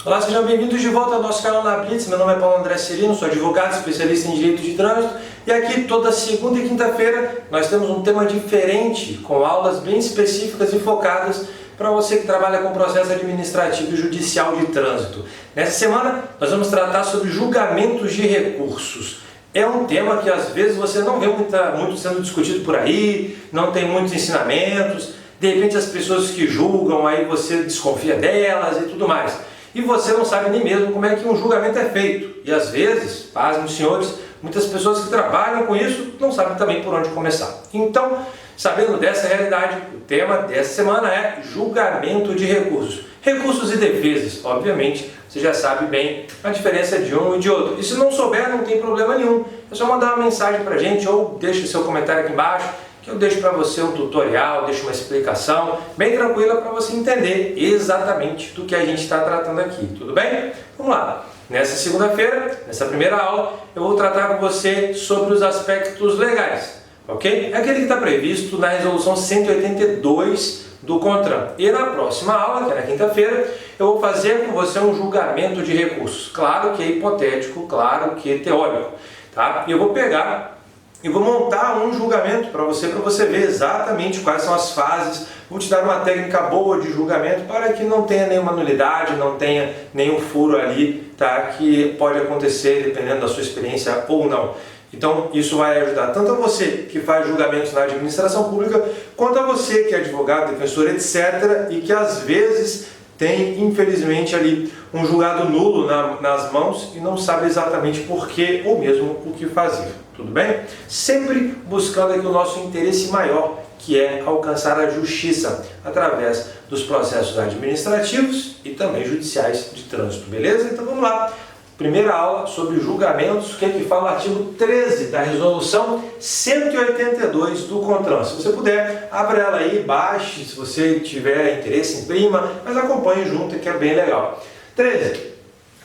Olá, sejam bem-vindos de volta ao nosso canal na Blitz. Meu nome é Paulo André Cirino, sou advogado especialista em direito de trânsito e aqui toda segunda e quinta-feira nós temos um tema diferente, com aulas bem específicas e focadas para você que trabalha com processo administrativo e judicial de trânsito. Nessa semana nós vamos tratar sobre julgamentos de recursos. É um tema que às vezes você não vê muito sendo discutido por aí, não tem muitos ensinamentos, de repente as pessoas que julgam, aí você desconfia delas e tudo mais. E você não sabe nem mesmo como é que um julgamento é feito. E às vezes, pasmem senhores, muitas pessoas que trabalham com isso não sabem também por onde começar. Então, sabendo dessa realidade, o tema dessa semana é julgamento de recursos. Recursos e defesas, obviamente, você já sabe bem a diferença de um e de outro. E se não souber, não tem problema nenhum. É só mandar uma mensagem pra gente ou deixe seu comentário aqui embaixo, que eu deixo para você um tutorial, deixo uma explicação bem tranquila para você entender exatamente do que a gente está tratando aqui, tudo bem? Vamos lá! Nessa segunda-feira, nessa primeira aula, eu vou tratar com você sobre os aspectos legais, ok? É aquele que está previsto na resolução 182 do CONTRAN. E na próxima aula, que é na quinta-feira, eu vou fazer com você um julgamento de recursos. Claro que é hipotético, claro que é teórico, tá? E eu vou pegar e vou montar um julgamento para você ver exatamente quais são as fases. Vou te dar uma técnica boa de julgamento para que não tenha nenhuma nulidade, não tenha nenhum furo ali, tá? Que pode acontecer dependendo da sua experiência ou não. Então isso vai ajudar tanto a você que faz julgamentos na administração pública, quanto a você que é advogado, defensor, etc. e que às vezes tem, infelizmente, ali um julgado nulo nas mãos e não sabe exatamente por quê ou mesmo o que fazer. Tudo bem? Sempre buscando aqui o nosso interesse maior, que é alcançar a justiça através dos processos administrativos e também judiciais de trânsito. Beleza? Então vamos lá. Primeira aula sobre julgamentos, o que é que fala o artigo 13 da resolução 182 do CONTRAN. Se você puder, abra ela aí, baixe, se você tiver interesse, imprima, mas acompanhe junto, que é bem legal. 13.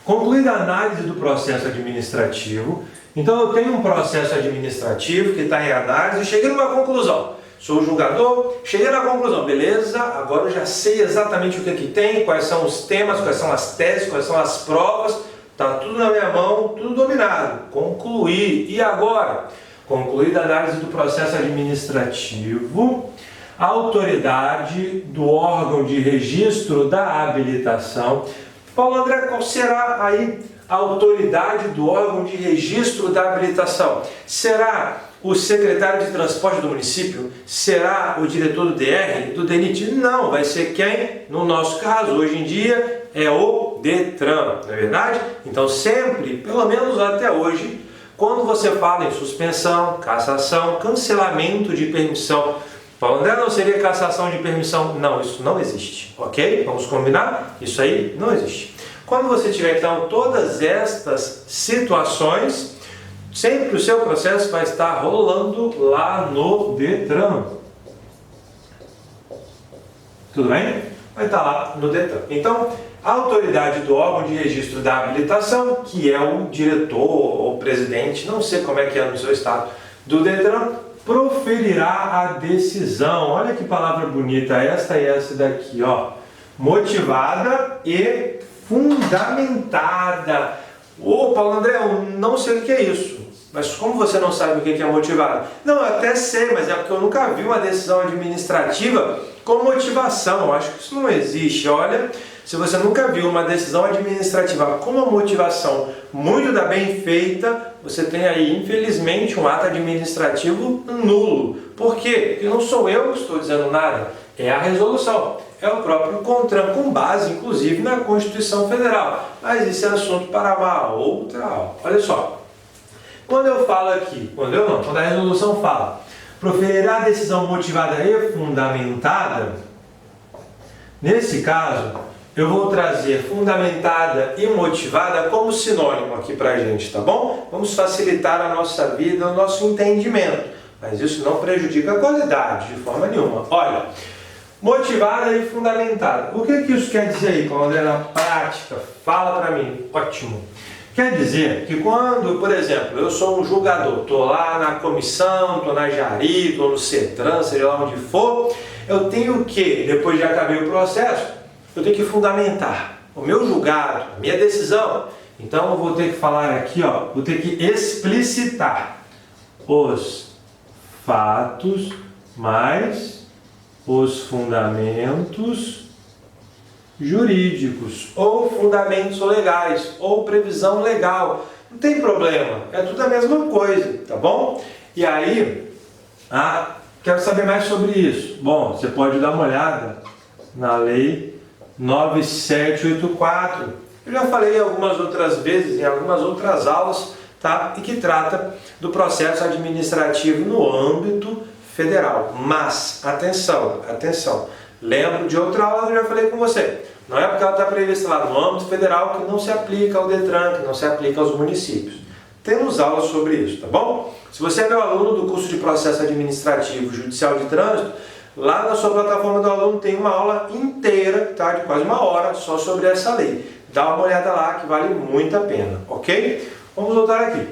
Concluída a análise do processo administrativo, então eu tenho um processo administrativo que está em análise e cheguei numa conclusão. Sou o julgador, cheguei na conclusão, beleza, agora eu já sei exatamente o que aqui tem, quais são os temas, quais são as teses, quais são as provas. Está tudo na minha mão, tudo dominado. Concluir. E agora? Concluída a análise do processo administrativo, a autoridade do órgão de registro da habilitação. Paulo André, qual será aí a autoridade do órgão de registro da habilitação? Será o secretário de transporte do município? Será o diretor do DR, do DENIT? Não, vai ser quem? No nosso caso, hoje em dia, é o DETRAN, não é verdade? Então sempre, pelo menos até hoje, quando você fala em suspensão, cassação, cancelamento de permissão, Paulo André, não seria cassação de permissão? Não, isso não existe, ok? Vamos combinar? Isso aí não existe. Quando você tiver então todas estas situações, sempre o seu processo vai estar rolando lá no DETRAN. Tudo bem? Vai estar lá no DETRAN. Então, a autoridade do órgão de registro da habilitação, que é o diretor ou presidente, não sei como é que é no seu estado, do DETRAN, proferirá a decisão. Olha que palavra bonita, esta e essa daqui, ó. Motivada e fundamentada. Ô, Paulo André, eu não sei o que é isso. Mas como você não sabe o que é motivado? Não, eu até sei, mas é porque eu nunca vi uma decisão administrativa com motivação. Eu acho que isso não existe. Olha, se você nunca viu uma decisão administrativa com uma motivação muito bem feita, você tem aí, infelizmente, um ato administrativo nulo. Por quê? Porque não sou eu que estou dizendo nada, é a resolução. É o próprio CONTRAN, com base, inclusive, na Constituição Federal. Mas isso é assunto para uma outra aula. Olha só. Quando eu falo aqui, quando a resolução fala, proferirá a decisão motivada e fundamentada, nesse caso, eu vou trazer fundamentada e motivada como sinônimo aqui pra gente, tá bom? Vamos facilitar a nossa vida, o nosso entendimento, mas isso não prejudica a qualidade de forma nenhuma. Olha, motivada e fundamentada. O que isso quer dizer aí, Paulo André, na prática? Fala pra mim. Ótimo. Quer dizer que quando, por exemplo, eu sou um julgador, estou lá na comissão, estou na Jari, estou no CETRAN, seja lá onde for, eu tenho que, depois de acabar o processo, eu tenho que fundamentar. o meu julgado, a minha decisão. Então eu vou ter que falar aqui, ó, vou ter que explicitar os fatos mais os fundamentos jurídicos, ou fundamentos legais, ou previsão legal. Não tem problema, é tudo a mesma coisa, tá bom? E aí, quero saber mais sobre isso. Bom, você pode dar uma olhada na Lei 9784. Eu já falei algumas outras vezes, em algumas outras aulas, tá? E que trata do processo administrativo no âmbito federal. Mas, atenção, lembro de outra aula que eu já falei com você. Não é porque ela está prevista lá no âmbito federal que não se aplica ao DETRAN, que não se aplica aos municípios. Temos aulas sobre isso, tá bom? Se você é meu aluno do curso de Processo Administrativo Judicial de Trânsito, lá na sua plataforma do aluno tem uma aula inteira, tá? De quase 1 hora, só sobre essa lei. Dá uma olhada lá que vale muito a pena, ok? Vamos voltar aqui.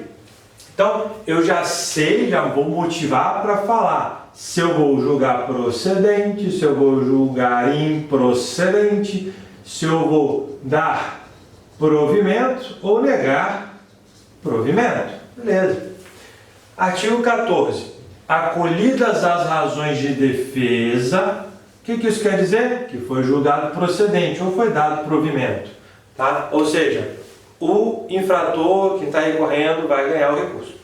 Então, eu já sei, já vou motivar para falar se eu vou julgar procedente, se eu vou julgar improcedente, se eu vou dar provimento ou negar provimento. Beleza. Artigo 14. Acolhidas as razões de defesa, o que isso quer dizer? Que foi julgado procedente ou foi dado provimento. Tá? Ou seja, o infrator, quem está recorrendo, vai ganhar o recurso.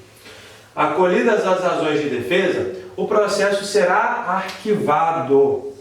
Acolhidas as razões de defesa, o processo será arquivado,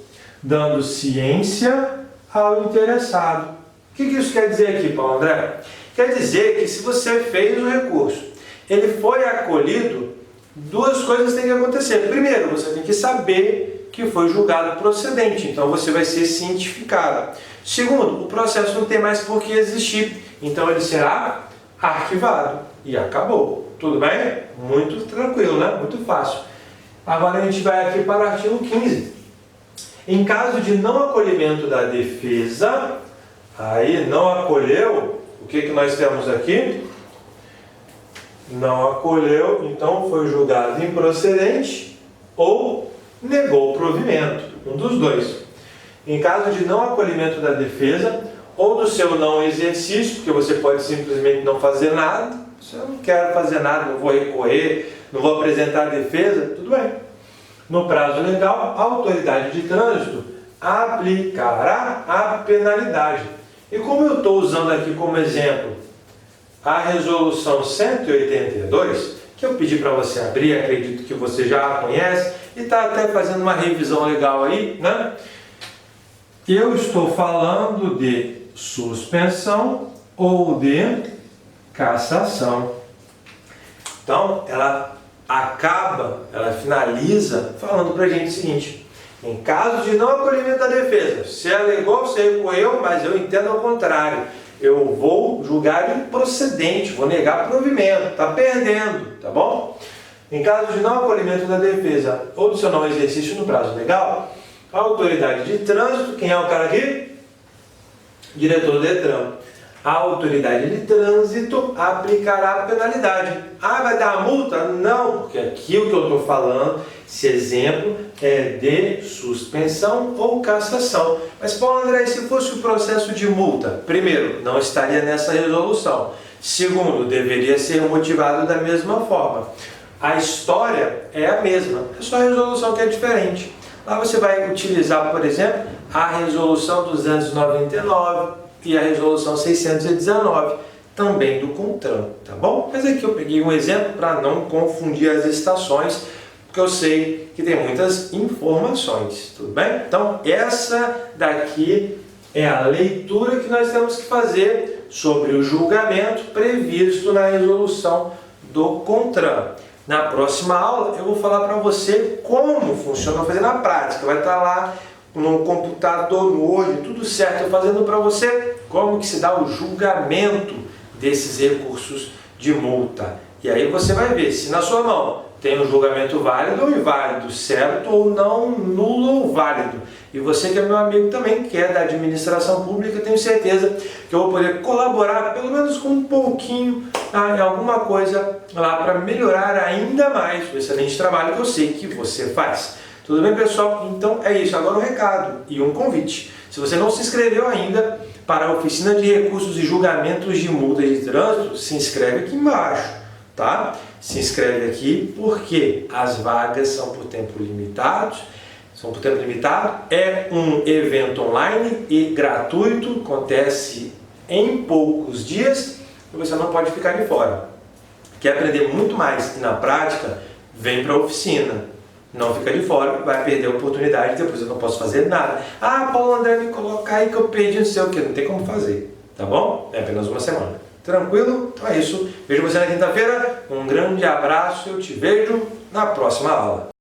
dando ciência ao interessado. O que isso quer dizer aqui, Paulo André? Quer dizer que se você fez o recurso, ele foi acolhido, 2 coisas têm que acontecer. Primeiro, você tem que saber que foi julgado procedente, então você vai ser cientificado. Segundo, o processo não tem mais por que existir, então ele será arquivado e acabou. Tudo bem? Muito tranquilo, né? Muito fácil. Agora a gente vai aqui para o artigo 15. Em caso de não acolhimento da defesa, aí não acolheu, o que nós temos aqui? Não acolheu, então foi julgado improcedente ou negou o provimento, um dos dois. Em caso de não acolhimento da defesa ou do seu não exercício, porque você pode simplesmente não fazer nada, se eu não quero fazer nada, não vou recorrer, não vou apresentar a defesa, tudo bem. No prazo legal, a autoridade de trânsito aplicará a penalidade. E como eu estou usando aqui como exemplo a resolução 182, que eu pedi para você abrir, acredito que você já a conhece, e está até fazendo uma revisão legal aí, né? Eu estou falando de suspensão ou de cassação. Então, ela finaliza falando para a gente o seguinte: em caso de não acolhimento da defesa, você alegou, você recorreu, mas eu entendo ao contrário, eu vou julgar improcedente, vou negar provimento, está perdendo, tá bom? Em caso de não acolhimento da defesa ou do seu não exercício no prazo legal, a autoridade de trânsito, quem é o cara aqui? Diretor do DETRAN. A autoridade de trânsito aplicará a penalidade. Vai dar a multa? Não, porque aqui o que eu estou falando, esse exemplo é de suspensão ou cassação. Mas, Paulo André, se fosse o processo de multa? Primeiro, não estaria nessa resolução. Segundo, deveria ser motivado da mesma forma. A história é a mesma, é só a resolução que é diferente. Lá você vai utilizar, por exemplo, a resolução 299 e a resolução 619, também do CONTRAN, tá bom? Mas aqui eu peguei um exemplo para não confundir as estações, porque eu sei que tem muitas informações, tudo bem? Então, essa daqui é a leitura que nós temos que fazer sobre o julgamento previsto na resolução do CONTRAN. Na próxima aula eu vou falar para você como funciona, vou fazer na prática, vai estar lá no computador, no Word, tudo certo, eu fazendo para você como que se dá o julgamento desses recursos de multa. E aí você vai ver se na sua mão tem um julgamento válido ou inválido, certo ou não, nulo ou válido. E você que é meu amigo também, que é da administração pública, tenho certeza que eu vou poder colaborar, pelo menos com um pouquinho, em alguma coisa lá para melhorar ainda mais o excelente trabalho que eu sei que você faz. Tudo bem, pessoal? Então é isso. Agora um recado e um convite. Se você não se inscreveu ainda, para a Oficina de Recursos e Julgamentos de Multas de Trânsito, se inscreve aqui embaixo, tá? Se inscreve aqui porque as vagas são por tempo limitado. É um evento online e gratuito, acontece em poucos dias e você não pode ficar de fora. Quer aprender muito mais e na prática, vem para a oficina. Não fica de fora, vai perder a oportunidade, depois eu não posso fazer nada. Ah, Paulo André, me coloca aí que eu perdi não sei o que, não tem como fazer, tá bom? É apenas uma semana. Tranquilo? Então é isso. Vejo você na quinta-feira, um grande abraço, eu te vejo na próxima aula.